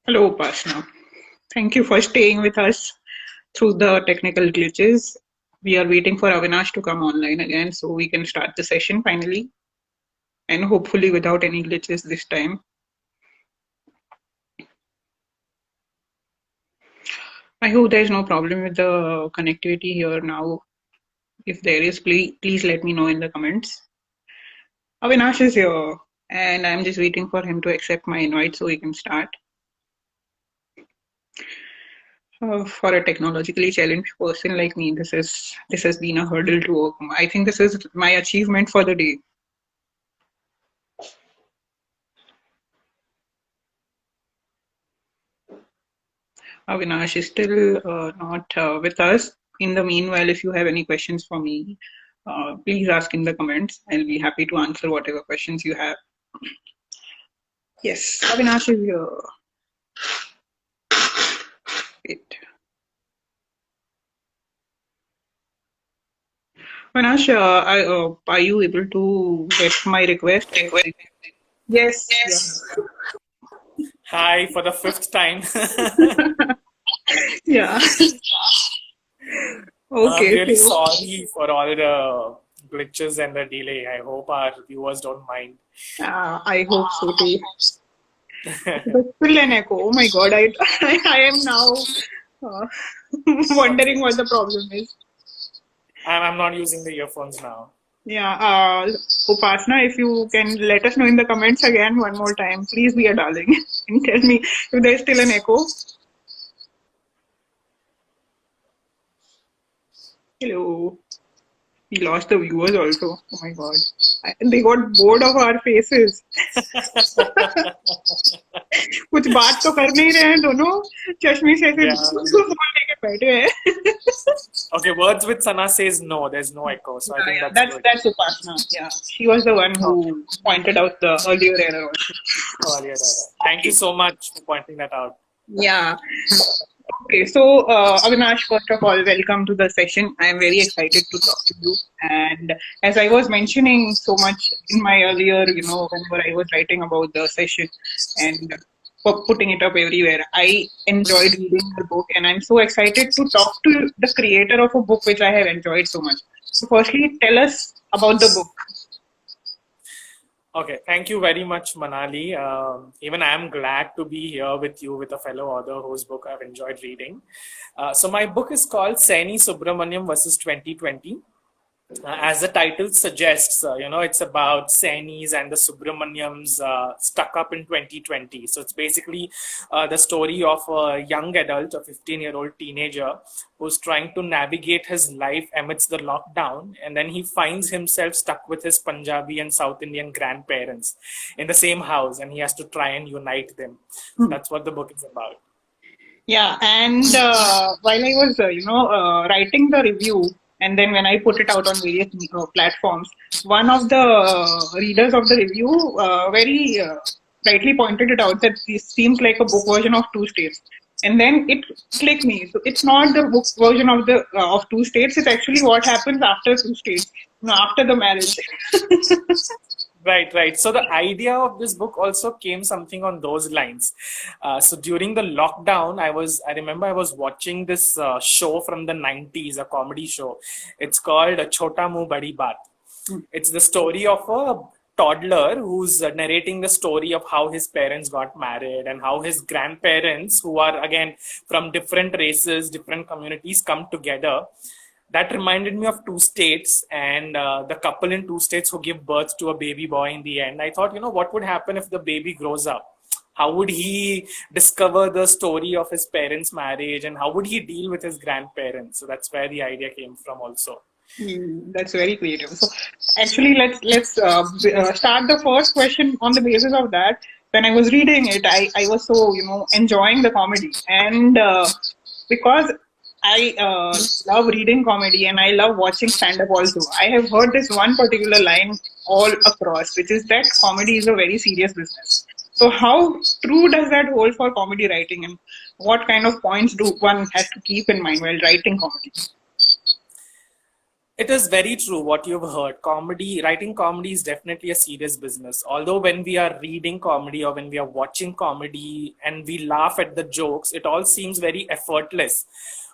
Hello, Upasna. Thank you for staying with us through the technical glitches. We are waiting for Avinash to come online again so we can start the session finally and hopefully without any glitches this time. I hope there is no problem with the connectivity here now. If there is, please let me know in the comments. Avinash is here and I'm just waiting for him to accept my invite so we can start. For a technologically challenged person like me, this has been a hurdle to overcome. I think this is my achievement for the day. Avinash is still not with us. In the meanwhile, if you have any questions for me, please ask in the comments. I'll be happy to answer whatever questions you have. Yes, Avinash is here. Wait. Avinash, are you able to get my request? Yes. Yeah. Hi for the fifth time. Yeah. I'm Okay. really So, sorry for all the glitches and the delay. I hope our viewers don't mind. I hope so too. But still an echo. Oh my God, I am now uh, Okay. wondering what the problem is. I'm not using the earphones now. Yeah, Upasna, if you can let us know in the comments again one more time, please be a darling and tell me if there's still an echo. Hello. We lost the viewers also. Oh my God. They got bored of our faces. कुछ बात तो कर नहीं रहे हैं दोनों चश्मे से ऐसे Yeah. फोन लेके बैठे हैं. Okay, words with Sana says no, there's no echo. So I think Yeah, that's good. that's Upasna. Yeah, she was the one Okay. who pointed out the earlier error also. Earlier. Thank you so much for pointing that out. Yeah. Okay, so Avinash, first of all, welcome to the session. I am very excited to talk to you. And as I was mentioning so much in my earlier, whenever I was writing about the session and for putting it up everywhere, I enjoyed reading the book, and I'm so excited to talk to the creator of a book which I have enjoyed so much. So, firstly, tell us about the book. Okay, thank you very much, Manali. Even I am glad to be here with you, with a fellow author whose book I've enjoyed reading. So my book is called Saini Subramaniam versus 2020. As the title suggests, it's about Sainis and the Subramaniams stuck up in 2020. So it's basically the story of a young adult, a 15-year-old teenager, who's trying to navigate his life amidst the lockdown. And then he finds himself stuck with his Punjabi and South Indian grandparents in the same house, and he has to try and unite them. That's what the book is about. Yeah, and while I was, writing the review, and then when I put it out on various platforms, one of the readers of the review very rightly pointed it out that this seems like a book version of Two States. And then it clicked me. So it's not the book version of the of Two States. It's actually what happens after Two States, after the marriage. Right. So the idea of this book also came something on those lines. So during the lockdown, I remember I was watching this show from the 90s, a comedy show. It's called Chota Muh Badi Baat. It's the story of a toddler who's narrating the story of how his parents got married and how his grandparents, who are again from different races, different communities, come together. That reminded me of Two States and the couple in Two States who give birth to a baby boy in the end. I thought, what would happen if the baby grows up? How would he discover the story of his parents' marriage, and how would he deal with his grandparents? So that's where the idea came from also. That's very creative. So actually, let's start the first question on the basis of that. When I was reading it, I was so enjoying the comedy, and because I love reading comedy and I love watching stand up also. I have heard this one particular line all across, which is that comedy is a very serious business. So how true does that hold for comedy writing, and what kind of points do one has to keep in mind while writing comedy? It is very true what you've heard. Comedy, writing comedy is definitely a serious business. Although when we are reading comedy or when we are watching comedy and we laugh at the jokes, it all seems very effortless.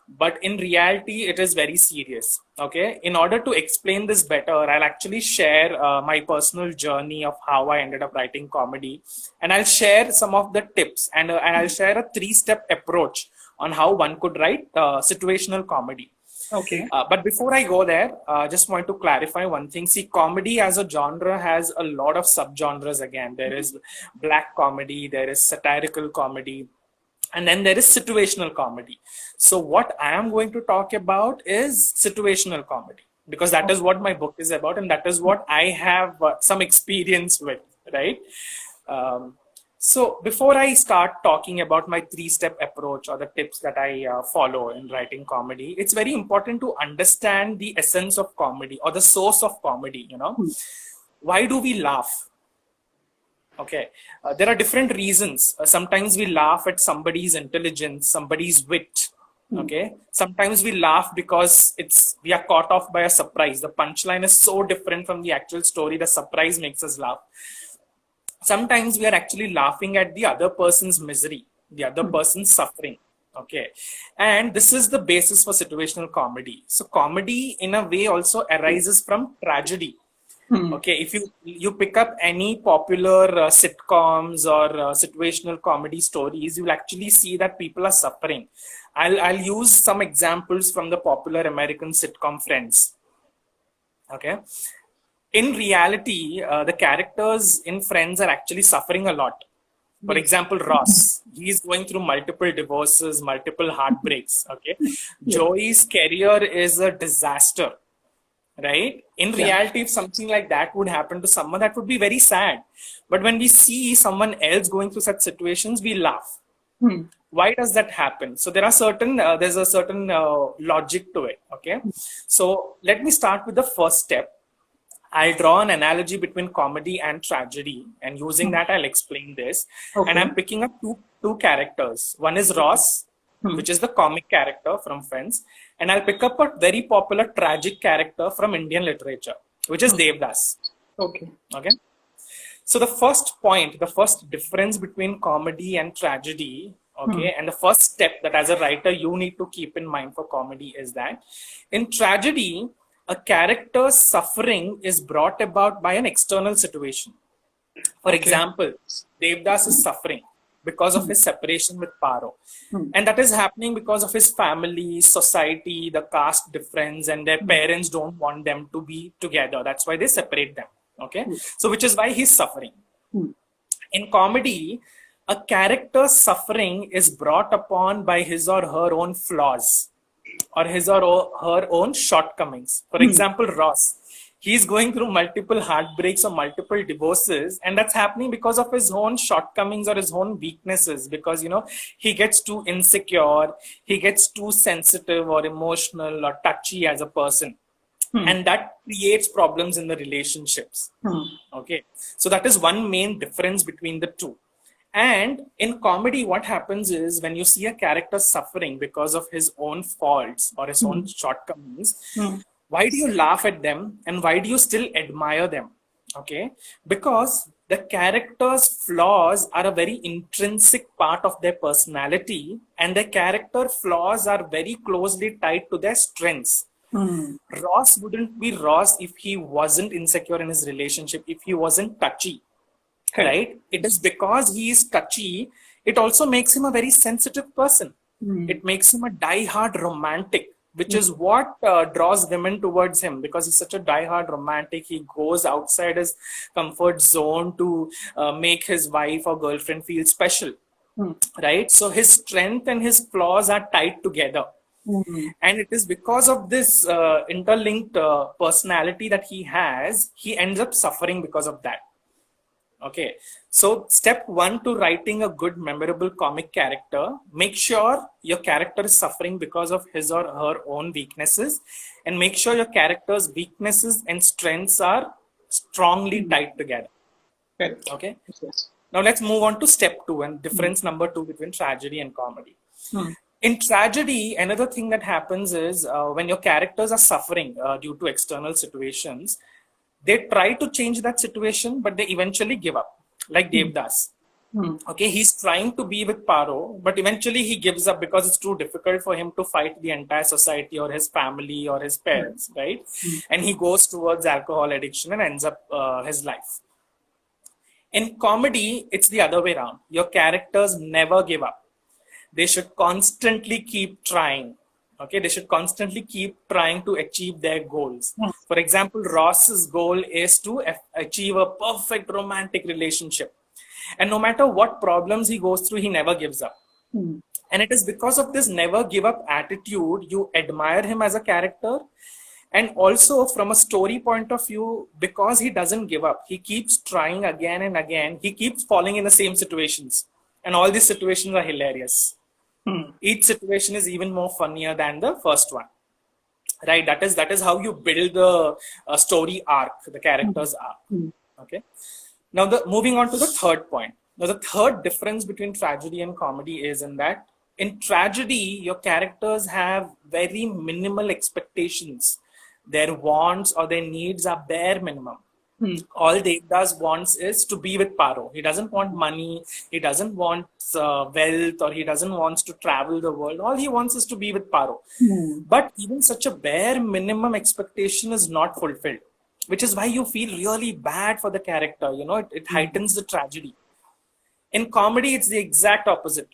But in reality, it is very serious. Okay. In order to explain this better, I'll actually share my personal journey of how I ended up writing comedy. And I'll share some of the tips and I'll share a 3-step approach on how one could write situational comedy. Okay. But before I go there, just want to clarify one thing. See, comedy as a genre has a lot of subgenres again. There is black comedy, there is satirical comedy, and then there is situational comedy. So what I am going to talk about is situational comedy because that is what my book is about and that is what I have some experience with, right? Um, so before I start talking about my 3-step approach or the tips that I follow in writing comedy, it's very important to understand the essence of comedy or the source of comedy, you know. Why do we laugh? Okay, there are different reasons. Sometimes we laugh at somebody's intelligence, somebody's wit. Okay, sometimes we laugh because we are caught off by a surprise. The punchline is so different from the actual story. The surprise makes us laugh. Sometimes we are actually laughing at the other person's misery, the other person's suffering. Okay, and this is the basis for situational comedy. So comedy, in a way, also arises from tragedy. Okay, if you pick up any popular sitcoms or situational comedy stories, you'll actually see that people are suffering. I'll use some examples from the popular American sitcom Friends. Okay, in reality, the characters in Friends are actually suffering a lot. For example, Ross, he's going through multiple divorces, multiple heartbreaks. Okay, Joey's career is a disaster. Right? In reality, if something like that would happen to someone, that would be very sad. But when we see someone else going through such situations, we laugh. Why does that happen? So there's a certain logic to it. Okay. So let me start with the first step. I'll draw an analogy between comedy and tragedy, and using that, I'll explain this. Okay. And I'm picking up two characters. One is Ross, which is the comic character from Friends, and I'll pick up a very popular tragic character from Indian literature, which is Devdas. Okay. Okay. So the first difference between comedy and tragedy, okay, and the first step that as a writer you need to keep in mind for comedy is that in tragedy, a character's suffering is brought about by an external situation. For example, Devdas is suffering because of his separation with Paro. And that is happening because of his family, society, the caste difference, and their parents don't want them to be together. That's why they separate them. Okay. So, which is why he's suffering. In comedy, a character's suffering is brought upon by his or her own flaws or his or her own shortcomings. For example, Ross, he's going through multiple heartbreaks or multiple divorces, and that's happening because of his own shortcomings or his own weaknesses, because, you know, he gets too insecure, he gets too sensitive or emotional or touchy as a person. And that creates problems in the relationships. Okay. So that is one main difference between the two. And in comedy, what happens is when you see a character suffering because of his own faults or his own shortcomings, why do you laugh at them and why do you still admire them? Okay, because the character's flaws are a very intrinsic part of their personality, and their character flaws are very closely tied to their strengths. Ross wouldn't be Ross if he wasn't insecure in his relationship, if he wasn't touchy. Right? It is because he is touchy, it also makes him a very sensitive person. It makes him a die-hard romantic, which is what draws women towards him, because he's such a die-hard romantic. He goes outside his comfort zone to make his wife or girlfriend feel special. Right? So his strength and his flaws are tied together. And it is because of this interlinked personality that he has, he ends up suffering because of that. Okay, so step one to writing a good, memorable comic character, make sure your character is suffering because of his or her own weaknesses, and make sure your character's weaknesses and strengths are strongly tied together. Okay, now let's move on to step two and difference number two between tragedy and comedy. In tragedy, another thing that happens is when your characters are suffering due to external situations, they try to change that situation, but they eventually give up, like Hmm. Devdas. Hmm. Okay, he's trying to be with Paro, but eventually he gives up because it's too difficult for him to fight the entire society or his family or his Right. parents, right? Hmm. And he goes towards alcohol addiction and ends up his life. In comedy, it's the other way around. Your characters never give up. They should constantly keep trying. Okay, they should constantly keep trying to achieve their goals. Hmm. For example, Ross's goal is to achieve a perfect romantic relationship. And no matter what problems he goes through, he never gives up. Hmm. And it is because of this never give up attitude, you admire him as a character. And also, from a story point of view, because he doesn't give up, he keeps trying again and again, he keeps falling in the same situations. And all these situations are hilarious. Hmm. Each situation is even more funnier than the first one, right? That is how you build the story arc, the Hmm. character's arc. Hmm. Okay, now the moving on to the third point. Now the third difference between tragedy and comedy is in that in tragedy your characters have very minimal expectations. Their wants or their needs are bare minimum. Hmm. All Devdas wants is to be with Paro. He doesn't want money. He doesn't want wealth, or he doesn't want to travel the world. All he wants is to be with Paro. Hmm. But even such a bare minimum expectation is not fulfilled, which is why you feel really bad for the character. It Hmm. heightens the tragedy. In comedy, it's the exact opposite.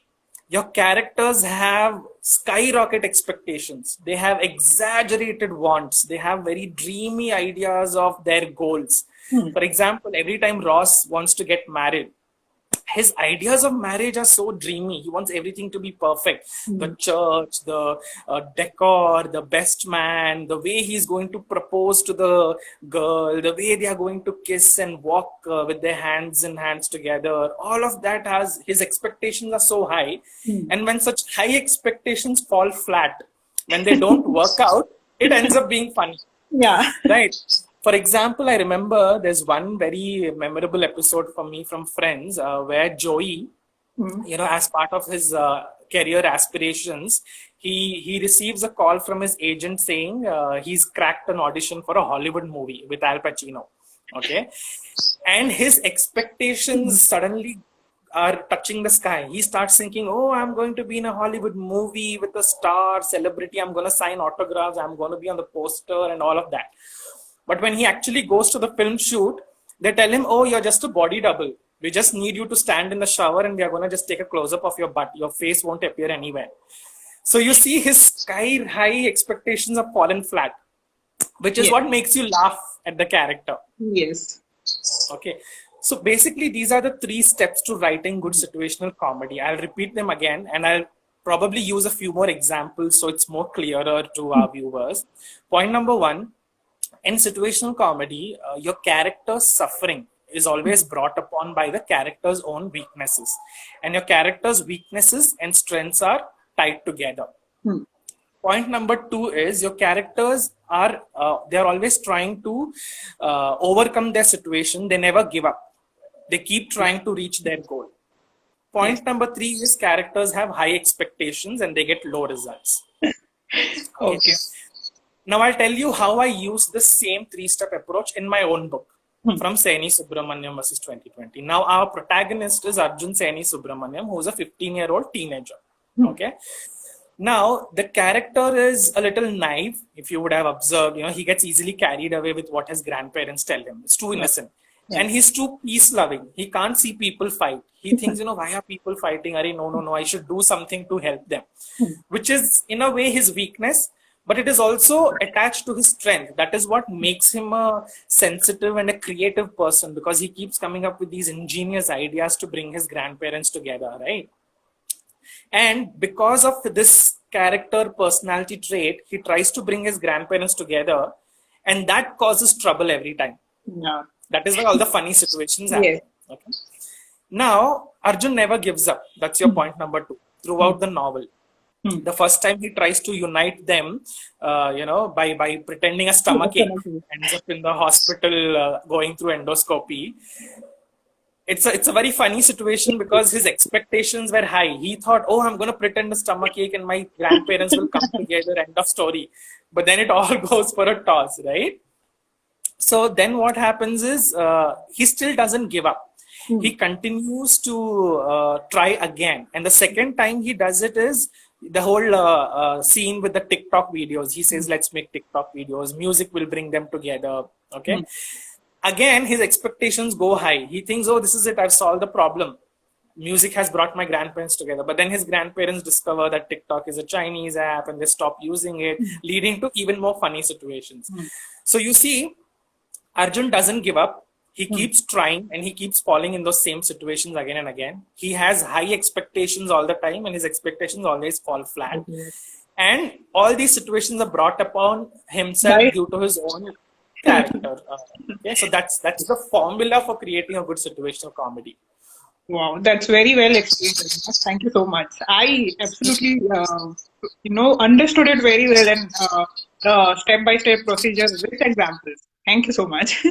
Your characters have skyrocket expectations. They have exaggerated wants. They have very dreamy ideas of their goals. Hmm. For example, every time Ross wants to get married, his ideas of marriage are so dreamy. He wants everything to be perfect. The Hmm. church, the decor, the best man, the way he's going to propose to the girl, the way they are going to kiss and walk with their hands in hands together. All of that has his expectations are so high. Hmm. And when such high expectations fall flat, when they don't work out, it ends up being funny. Yeah. Right. For example, I remember there's one very memorable episode for me from Friends where Joey, Hmm. as part of his career aspirations, he receives a call from his agent saying he's cracked an audition for a Hollywood movie with Al Pacino. Okay. And his Hmm. expectations suddenly are touching the sky. He starts thinking, oh, I'm going to be in a Hollywood movie with a star celebrity. I'm going to sign autographs. I'm going to be on the poster and all of that. But when he actually goes to the film shoot, they tell him, oh, you're just a body double. We just need you to stand in the shower and we are going to just take a close up of your butt. Your face won't appear anywhere. So you see his sky high expectations have fallen flat, which is Yeah. what makes you laugh at the character. Yes. Okay. So basically, these are the three steps to writing good situational comedy. I'll repeat them again and I'll probably use a few more examples so it's more clearer to Hmm. our viewers. Point number one, in situational comedy, your character's suffering is always brought upon by the character's own weaknesses. And your character's weaknesses and strengths are tied together. Hmm. Point number two is your characters are they're always trying to overcome their situation. They never give up. They keep trying to reach their goal. Yes. Point number three is characters have high expectations and they get low results. Okay, Okay. now I'll tell you how I use the same three-step approach in my own book, Hmm. from Saini Subramaniam versus 2020. Now our protagonist is Arjun Saini Subramaniam, who's a 15-year-old teenager. Hmm. Okay, now, the character is a little naive. If you would have observed, he gets easily carried away with what his grandparents tell him. It's too Yeah. innocent. Yeah. And he's too peace loving. He can't see people fight. He thinks, why are people fighting? Are no, I should do something to help them. Hmm. Which is, in a way, his weakness, but it is also attached to his strength. That is what makes him a sensitive and a creative person, because he keeps coming up with these ingenious ideas to bring his grandparents together, right? And because of this character personality trait, he tries to bring his grandparents together, and that causes trouble every time. Yeah. That is why all the funny situations Yes. happen. Okay? Now, Arjun never gives up. That's your Hmm. point number two Hmm. throughout the novel. Hmm. The first time he tries to unite them, by pretending a stomach ache, ends up in the hospital going through endoscopy. it's a very funny situation because his expectations were high. He thought, oh, I'm going to pretend a stomach ache and my grandparents will come together, end of story. But then it all goes for a toss, right? So then what happens is he still doesn't give up. He continues to try again. And the second time he does it is the whole scene with the TikTok videos. He says, let's make TikTok videos. Music will bring them together. Okay. Again, his expectations go high. He thinks, oh, this is it. I've solved the problem. Music has brought my grandparents together. But then his grandparents discover that TikTok is a Chinese app and they stop using it, leading to even more funny situations. So you see, Arjun doesn't give up. He keeps trying and he keeps falling in those same situations again and again. He has high expectations all the time and his expectations always fall flat. And all these situations are brought upon himself due to his own character. Okay, so that's the formula for creating a good situational comedy. Wow, that's very well explained. Thank you so much. I absolutely, understood it very well and the step-by-step procedure with examples. Thank you so much.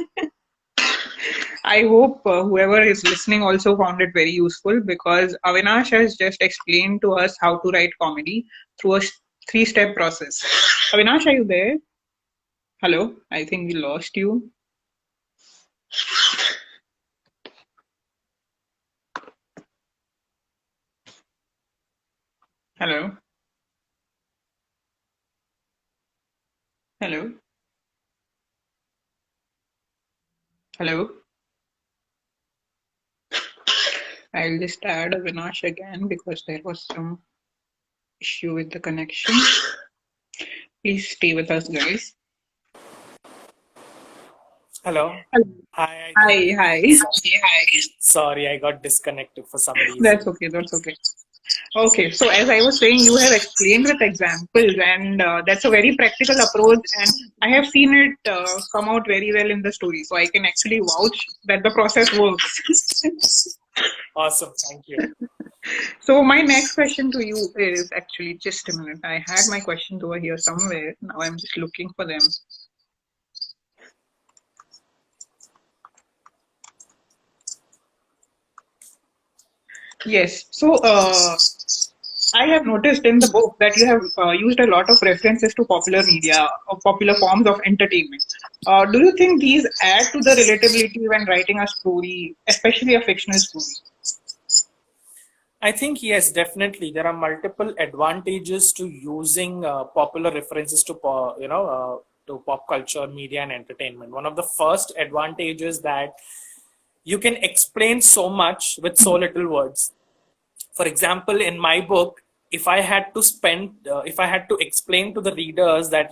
I hope whoever is listening also found it very useful because Avinash has just explained to us how to write comedy through a three-step process. Avinash, are you there? Hello, I think we lost you. Hello. Hello. Hello. I'll just add Avinash again because there was some issue with the connection. Please stay with us, guys. Hello. Hello. Hi. Hi. Sorry, I got disconnected for some reason. That's okay. Okay, so as I was saying, you have explained with examples, and that's a very practical approach. And I have seen it come out very well in the story, so I can actually vouch that the process works. Awesome, thank you. So my next question to you is actually just a minute. I had my questions over here somewhere. Now I'm just looking for them. Yes. So I have noticed in the book that you have used a lot of references to popular media or popular forms of entertainment. Do you think these add to the relatability when writing a story, especially a fictional story? I think yes, definitely. There are multiple advantages to using popular references to to pop culture, media, and entertainment. One of the first advantages that you can explain so much with so little words. For example, in my book, if I had to explain to the readers that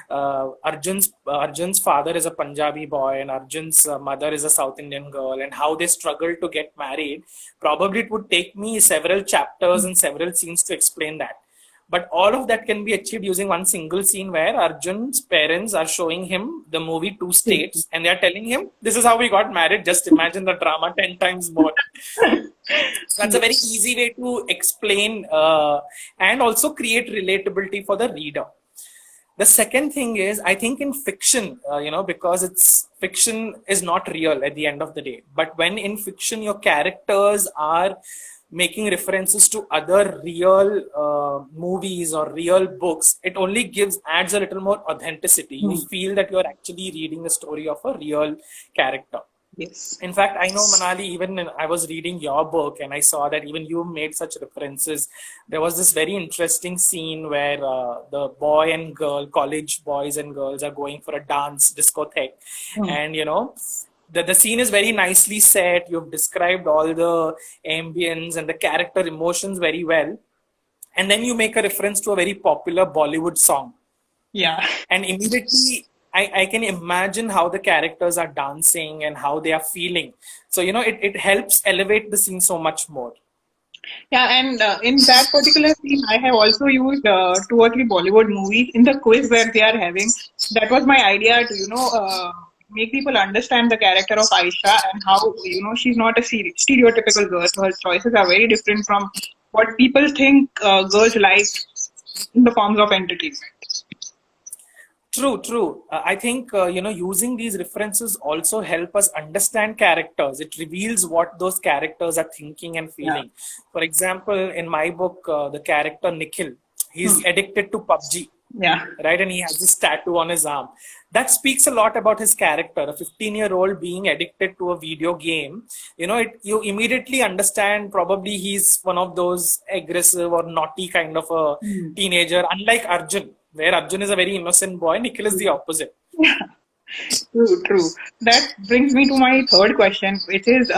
Arjun's father is a Punjabi boy and Arjun's mother is a South Indian girl, and how they struggle to get married, probably it would take me several chapters and several scenes to explain that. But all of that can be achieved using one single scene where Arjun's parents are showing him the movie Two States and they are telling him, this is how we got married. Just imagine the drama 10 times more. That's a very easy way to explain and also create relatability for the reader. The second thing is, I think in fiction, because fiction is not real at the end of the day. But when in fiction, your characters are making references to other real movies or real books, it only adds a little more authenticity. You feel that you're actually reading the story of a real character. Yes. In fact, I know, Manali, even I was reading your book and I saw that even you made such references. There was this very interesting scene where the boy and girl, college boys and girls are going for a dance discotheque. And, the scene is very nicely set. You've described all the ambience and the character emotions very well. And then you make a reference to a very popular Bollywood song. Yeah. And immediately I can imagine how the characters are dancing and how they are feeling. So, it helps elevate the scene so much more. Yeah, and in that particular scene, I have also used 2 or 3 Bollywood movies in the quiz where they are having. That was my idea to, make people understand the character of Aisha and how, she's not a stereotypical girl. So her choices are very different from what people think girls like in the forms of entertainment. True. I think using these references also help us understand characters. It reveals what those characters are thinking and Yeah. feeling. For example, in my book, the character Nikhil, he's Hmm. addicted to PUBG, Yeah. right? And he has this tattoo on his arm. That speaks a lot about his character. A 15-year-old being addicted to a video game, you immediately understand probably he's one of those aggressive or naughty kind of a Hmm. teenager, unlike Arjun, where Arjun is a very innocent boy. Nikhil is the opposite. True. That brings me to my third question, which is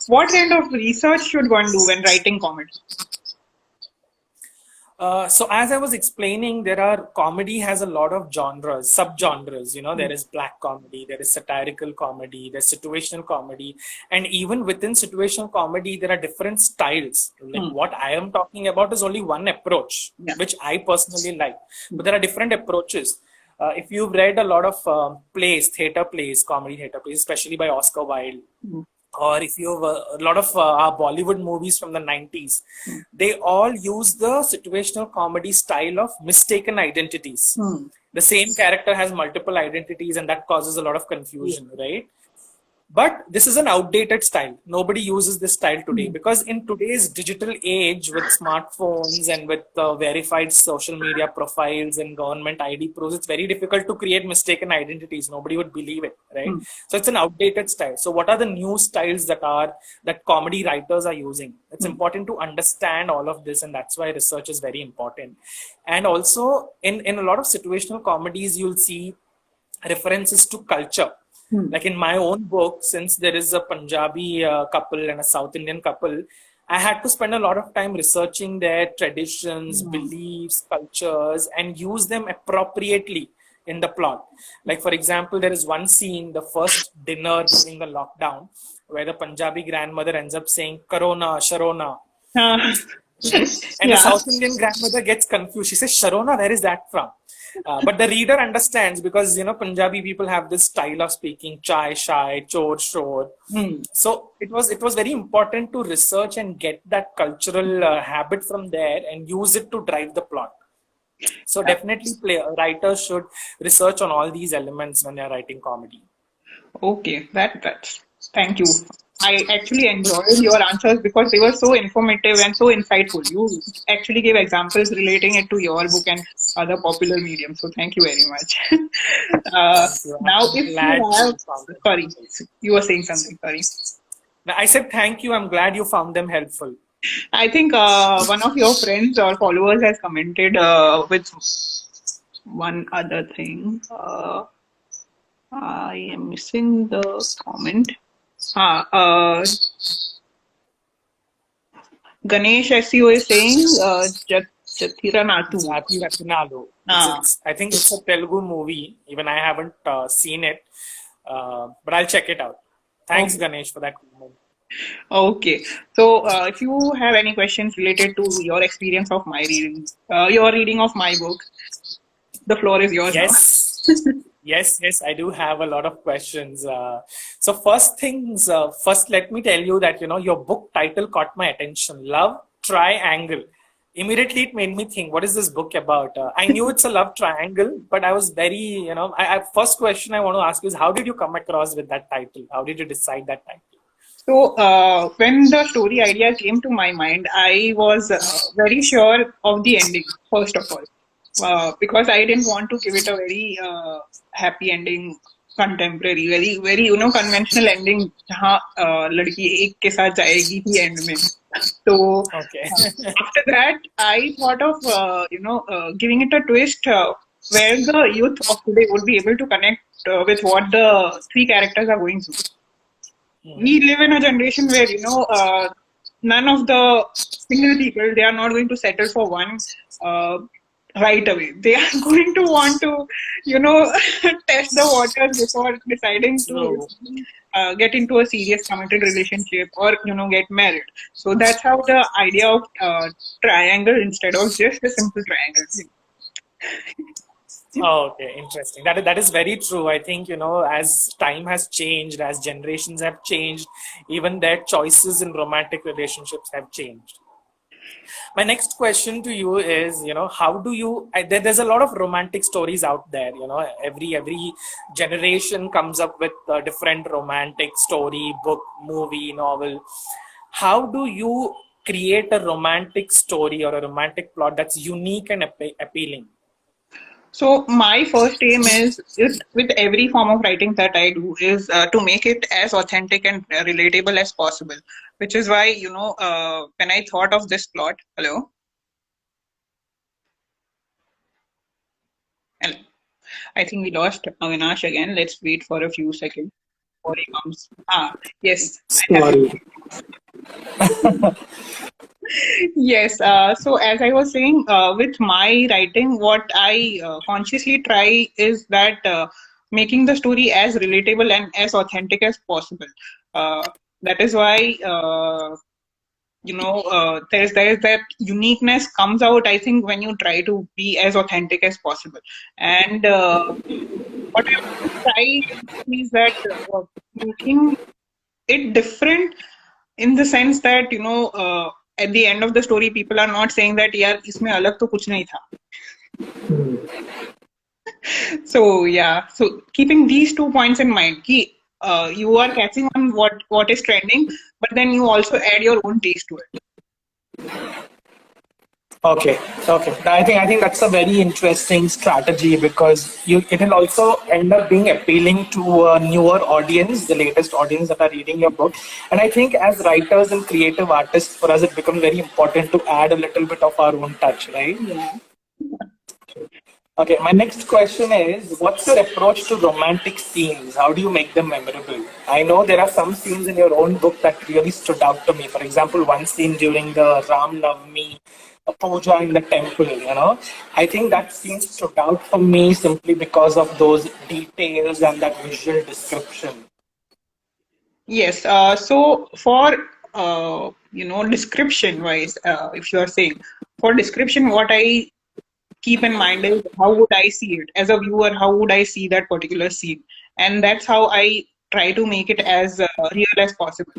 what kind of research should one do when writing comedy? So as I was explaining, comedy has a lot of genres, subgenres. There is black comedy, there is satirical comedy, there's situational comedy, and even within situational comedy, there are different styles. Like Hmm. what I am talking about is only one approach, Yeah. which I personally like. Hmm. But there are different approaches. If you've read a lot of theater plays, comedy theater plays, especially by Oscar Wilde, Hmm. or if you have a lot of our Bollywood movies from the 90s, Hmm. they all use the situational comedy style of mistaken identities. Hmm. The same character has multiple identities, and that causes a lot of Yeah. confusion, right? But this is an outdated style. Nobody uses this style today Hmm. because in today's digital age with smartphones and with verified social media profiles and government ID pros, it's very difficult to create mistaken identities. Nobody would believe it, right? Hmm. So it's an outdated style. So what are the new styles that comedy writers are using? It's Hmm. important to understand all of this, and that's why research is very important. And also in a lot of situational comedies, you'll see references to culture. Hmm. Like in my own book, since there is a Punjabi couple and a South Indian couple, I had to spend a lot of time researching their traditions, Hmm. beliefs, cultures, and use them appropriately in the plot. Like, for example, there is one scene, the first dinner during the lockdown, where the Punjabi grandmother ends up saying, Corona, Sharona. Uh, And the yeah. South Indian grandmother gets confused. She says, Sharona, where is that from? But the reader understands because, Punjabi people have this style of speaking, chai, shai, chor, shor. Hmm. So it was very important to research and get that cultural habit from there and use it to drive the plot. So definitely writers should research on all these elements when they're writing comedy. Okay, that's thank you. I actually enjoyed your answers because they were so informative and so insightful. You actually gave examples relating it to your book and other popular mediums. So thank you very much. Thank you. Now, I'm if you glad have, you found them sorry, helpful. you were saying something. Sorry. Now, I said thank you. I'm glad you found them helpful. I think one of your friends or followers has commented with one other thing. I am missing the comment. Ganesh SEO is saying Jathira Natu. Jati Ratnalu. Ah, I think it's a Telugu movie. Even I haven't seen it, but I'll check it out. Thanks, okay. Ganesh, for that comment. Okay. So, if you have any questions related to your experience of my reading, your reading of my book, the floor is yours now. Yes, yes, I do have a lot of questions. So first, let me tell you that your book title caught my attention. Love Triangle. Immediately, it made me think, what is this book about? I knew it's a love triangle, but I was very, first question I want to ask you is, how did you come across with that title? How did you decide that title? So, when the story idea came to my mind, I was very sure of the ending, first of all, because I didn't want to give it a very happy ending, contemporary, very, very, conventional ending, जहाँ लड़की एक के साथ जाएगी ही end में. So, Okay. after that, I thought of, giving it a twist where the youth of today would be able to connect with what the three characters are going through. We Mhm. live in a generation where none of the single people, they are not going to settle for one uh, right away. They are going to want to you know test the waters before deciding to True. get into a serious committed relationship or get married. So that's how the idea of triangle instead of just a simple triangle thing. Oh, okay, interesting. That is very true. I think, as time has changed, as generations have changed, even their choices in romantic relationships have changed. My next question to you is, how do you? There's a lot of romantic stories out there. Every generation comes up with a different romantic story, book, movie, novel. How do you create a romantic story or a romantic plot that's unique and appealing? So my first aim is with every form of writing that I do is to make it as authentic and relatable as possible. Which is why when I thought of this plot, hello, hello, I think we lost Avinash again. Let's wait for a few seconds before he comes. Yes, I have you. Sorry. Yes. So as I was saying, with my writing, what I consciously try is that making the story as relatable and as authentic as possible. Uh, that is why there's that uniqueness comes out. I think when you try to be as authentic as possible, and what I also try is that making it different in the sense that at the end of the story people are not saying that yaar isme alag to kuch nahi tha. So yeah, so keeping these 2 points in mind ki, you are catching on what is trending, but then you also add your own taste to it. Okay, okay. I think that's a very interesting strategy because it'll also end up being appealing to a newer audience, the latest audience that are reading your book. And I think as writers and creative artists, for us, it becomes very important to add a little bit of our own touch, right? Yeah. Okay, my next question is, what's your approach to romantic scenes? How do you make them memorable? I know there are some scenes in your own book that really stood out to me. For example, one scene during the Ram Navami puja in the temple. I think that scene stood out for me simply because of those details and that visual description. Yes. So for description wise, if you are saying for description, what I keep in mind is how would I see it as a viewer? How would I see that particular scene? And that's how I try to make it as real as possible.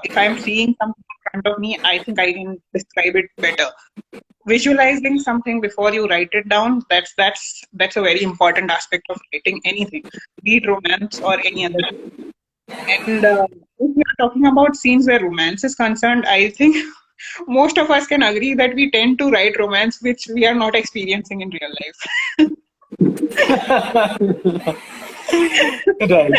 If I'm seeing something in front of me, I think I can describe it better. Visualizing something before you write it down, that's a very important aspect of writing anything, be it romance or any other. And if we are talking about scenes where romance is concerned, I think most of us can agree that we tend to write romance which we are not experiencing in real life. Right.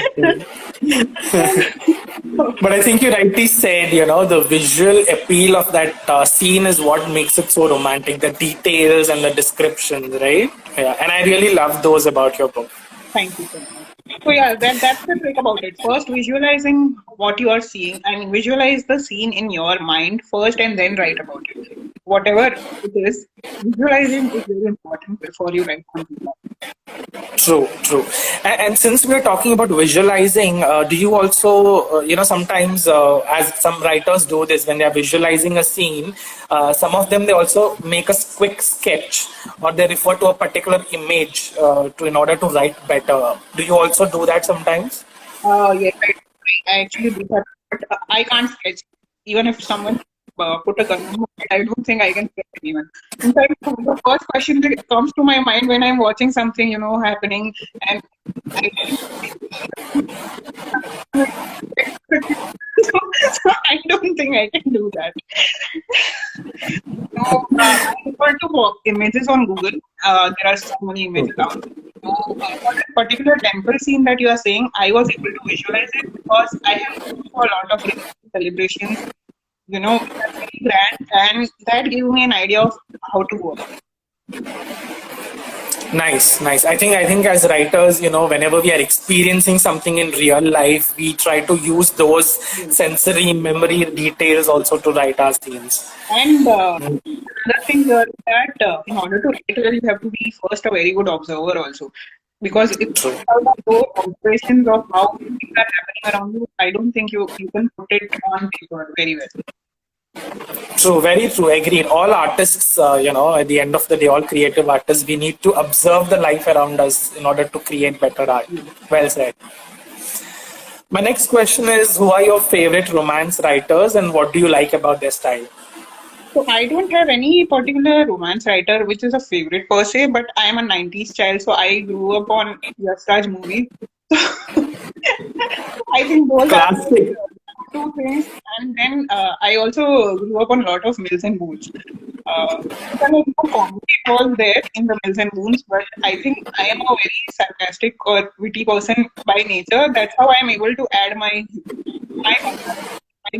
But I think you rightly said, the visual appeal of that scene is what makes it so romantic, the details and the descriptions, right? Yeah, and I really love those about your book. Thank you so much. So yeah, that's the trick about it. First, visualizing what you are seeing. I mean, visualize the scene in your mind first, and then write about it. Whatever it is, visualizing is very important before you write something down. True, true. And since we're talking about visualizing, do you also, sometimes as some writers do this when they're visualizing a scene, some of them they also make a quick sketch or they refer to a particular image in order to write better. Do you also do that sometimes? Yes, I actually do that, but I can't sketch. Even if someone put a gun on my head, I don't think I can sketch anyone. In fact, the first question that comes to my mind when I'm watching something, happening, and I so I don't think I can do that. So I refer to images on Google. There are so many images out there. So for that particular temple scene that you are saying, I was able to visualize it because I have gone for a lot of religious celebrations, which are very grand, and that gave me an idea of how to work. Nice, nice. I think as writers, whenever we are experiencing something in real life, we try to use those sensory memory details also to write our scenes. And another thing here is that in order to write well, you have to be first a very good observer also. Because if you True. have those observations of how things are happening around you, I don't think you can put it on paper very well. True, very true. Agreed. All artists, at the end of the day, all creative artists, we need to observe the life around us in order to create better art. Well said. My next question is, who are your favorite romance writers and what do you like about their style? So I don't have any particular romance writer which is a favorite per se, but I am a 90s child, so I grew up on Yash Raj movies. I think those are Classic. two things. And then I also grew up on a lot of Mills and Boons. Even though no comedy was there in the Mills and Boons, but I think I am a very sarcastic or witty person by nature. That's how I am able to add my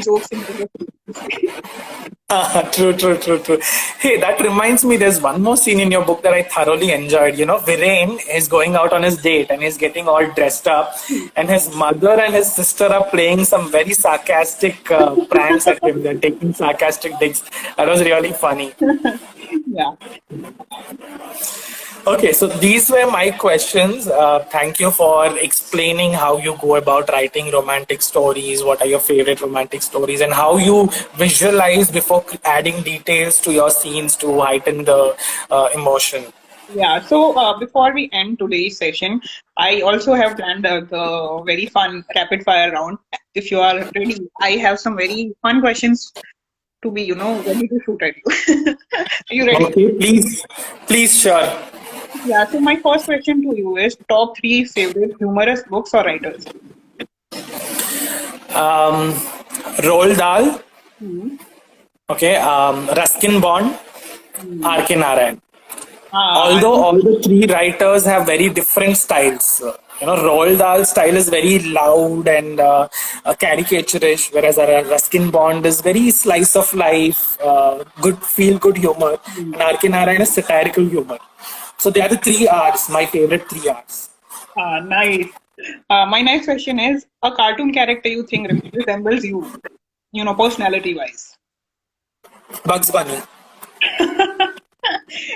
jokes into the story. True, true, true, true. Hey, that reminds me, there's one more scene in your book that I thoroughly enjoyed. You know, Viren is going out on his date and he's getting all dressed up, and his mother and his sister are playing some very sarcastic pranks at him. They're taking sarcastic digs. That was really funny. Yeah. Okay, so these were my questions. Thank you for explaining how you go about writing romantic stories, what are your favorite romantic stories, and how you visualize before adding details to your scenes to heighten the emotion. Yeah, so before we end today's session, I also have planned the very fun rapid fire round. If you are ready, I have some very fun questions to be, ready to shoot at you. Are you ready? Okay, please, please, sure. Yeah, so my first question to you is top three favorite humorous books or writers? Um, Roald Dahl, Hmm. okay, Ruskin Bond, Hmm. R.K. Narayan. Ah, Although all the three writers have very different styles. You know, Roald Dahl's style is very loud and caricaturish, whereas Ruskin Bond is very slice of life, good feel good humor, and R.K. Narayan is satirical humor. So they are the three R's, my favorite three R's. nice. My next question is a cartoon character you think resembles you, personality wise. Bugs Bunny.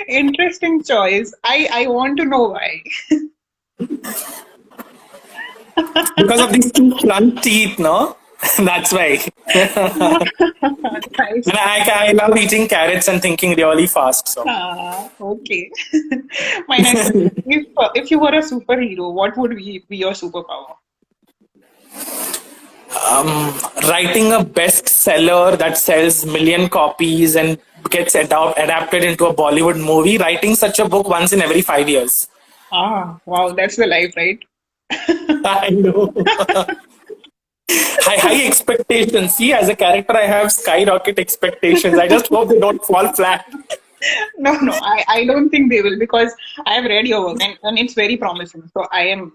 Interesting choice. I want to know why. Because of these two front teeth, no? That's why. Nice. And I love eating carrots and thinking really fast. So. Okay. My next question. If you were a superhero, what would be your superpower? Writing a bestseller that sells million copies and gets adapted into a Bollywood movie, writing such a book once in every 5 years. Wow, that's the life, right? I know. High expectations. See, as a character, I have skyrocket expectations. I just hope they don't fall flat. No, I don't think they will because I have read your work and it's very promising. So I'm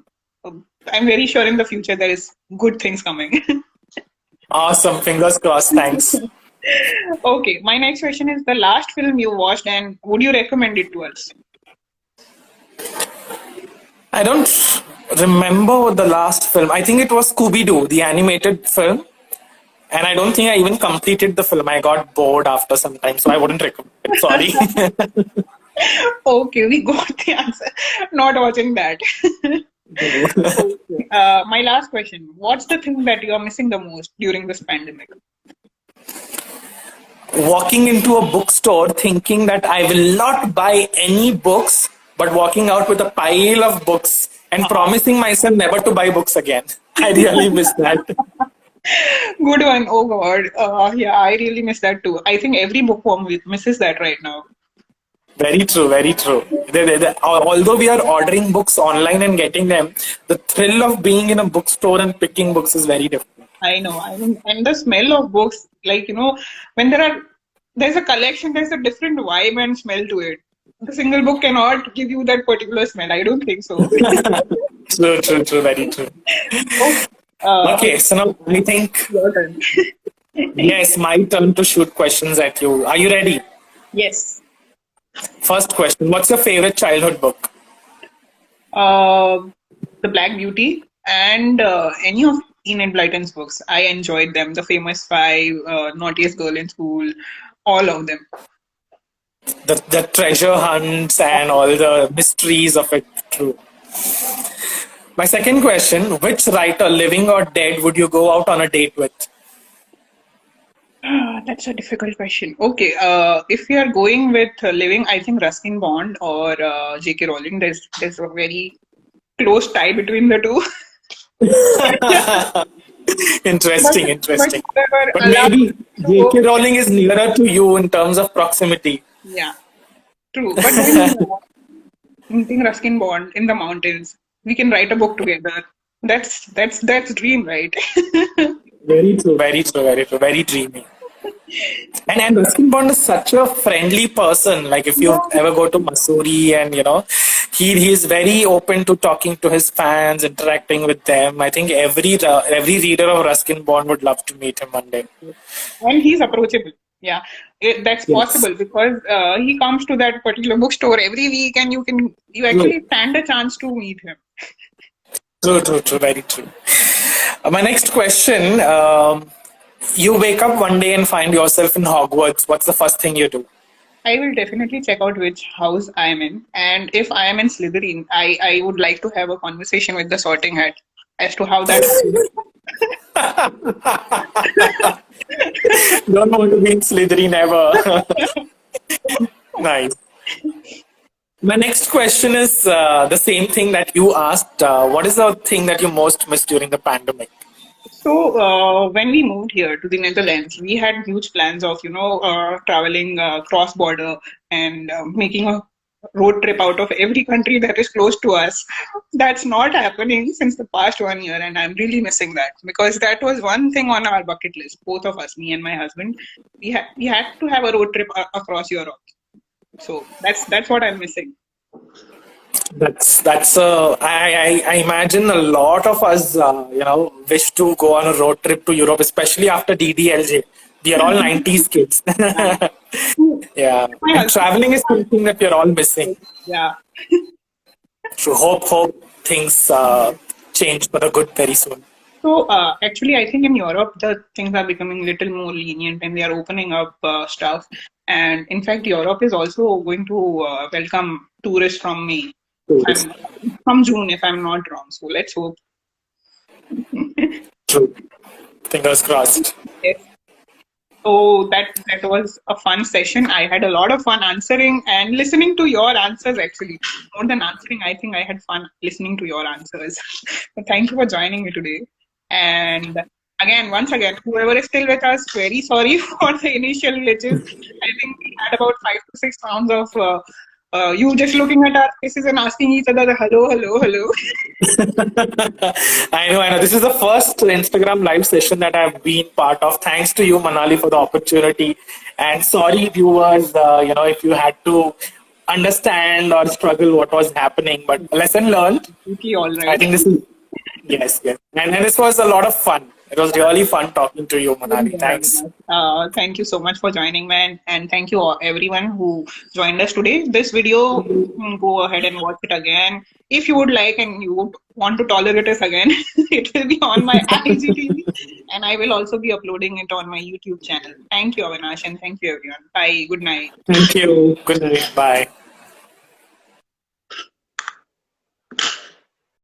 very sure in the future there is good things coming. Awesome. Fingers crossed. Thanks. Okay, my next question is the last film you watched and would you recommend it to us? I don't remember the last film. I think it was Scooby Doo, the animated film. And I don't think I even completed the film. I got bored after some time, so I wouldn't recommend it. Sorry. Okay, we got the answer. Not watching that. Okay. My last question. What's the thing that you are missing the most during this pandemic? Walking into a bookstore thinking that I will not buy any books, but walking out with a pile of books and Uh, promising myself never to buy books again. I really miss that. Good one. Oh God. Yeah, I really miss that too. I think every bookworm misses that right now. Very true, very true. Although we are ordering books online and getting them, the thrill of being in a bookstore and picking books is very different. I know. I mean, and the smell of books, like, when there's a collection, there's a different vibe and smell to it. The single book cannot give you that particular smell. I don't think so. True, true, true, very true. Okay. Okay, so now I think, Your turn. yes, my turn to shoot questions at you. Are you ready? Yes. First question. What's your favorite childhood book? Uh, The Black Beauty and any of Enid Blyton's books. I enjoyed them. The Famous Five, Naughtiest Girl in School, all of them. The treasure hunts and all the mysteries of it. True. My second question, which writer, living or dead, would you go out on a date with? That's a difficult question. Okay, if we are going with living, I think Ruskin Bond or J.K. Rowling. There's a very close tie between the two. But Interesting, but interesting. we were But allowed maybe to go. J.K. Rowling is nearer to you in terms of proximity. Yeah, true. But then meeting Ruskin Bond in the mountains, we can write a book together. That's dream, right? Very true, very true, very true, very dreamy. And Ruskin Bond is such a friendly person. Like if you Yeah. ever go to Missouri, and he's very open to talking to his fans, interacting with them. I think every reader of Ruskin Bond would love to meet him one day. And he's approachable. Yeah, that's Yes, possible because he comes to that particular bookstore every week, and you true, actually stand a chance to meet him. true, true, true, very true. My next question: you wake up one day and find yourself in Hogwarts. What's the first thing you do? I will definitely check out which house I am in, and if I am in Slytherin, I would like to have a conversation with the Sorting Hat as to how that happened. Don't want to be in Slytherin ever. Nice. My next question is the same thing that you asked. What is the thing that you most missed during the pandemic? So when we moved here to the Netherlands, we had huge plans of traveling cross border and making a road trip out of every country that is close to us. That's not happening since the past 1 year, and I'm really missing that because that was one thing on our bucket list. Both of us, me and my husband, we had to have a road trip across Europe. So that's what I'm missing. I imagine a lot of us wish to go on a road trip to Europe, especially after DDLJ. We are all 90s kids. Yeah, My and husband, traveling is something that we're all missing. yeah. So hope things change for the good very soon. So actually, I think in Europe the things are becoming a little more lenient and they are opening up stuff. And in fact, Europe is also going to welcome tourists from May, if Tourist. I'm, from June, if I'm not wrong. So let's hope. True. Fingers crossed. Yes. So that was a fun session. I had a lot of fun answering and listening to your answers. Actually, more than answering, I think I had fun listening to your answers. So thank you for joining me today. And again, once again, whoever is still with us, very sorry for the initial glitches. I think we had about 5 to 6 rounds of you just looking at our faces and asking each other, hello, hello, hello. I know. This is the first Instagram live session that I've been part of. Thanks to you, Manali, for the opportunity. And sorry, viewers, if you had to understand or struggle what was happening, but lesson learned. Okay, all I right. think this is yes, yes, and this was a lot of fun. It was really fun talking to you, Same Manali. here, Thanks. Avinash. Thank you so much for joining, man, and thank you all, everyone who joined us today. This video, go ahead and watch it again if you would like, and you would want to tolerate us again. It will be on my IGTV, and I will also be uploading it on my YouTube channel. Thank you, Avinash, and thank you, everyone. Bye. Good night. Thank you. Good night. Bye.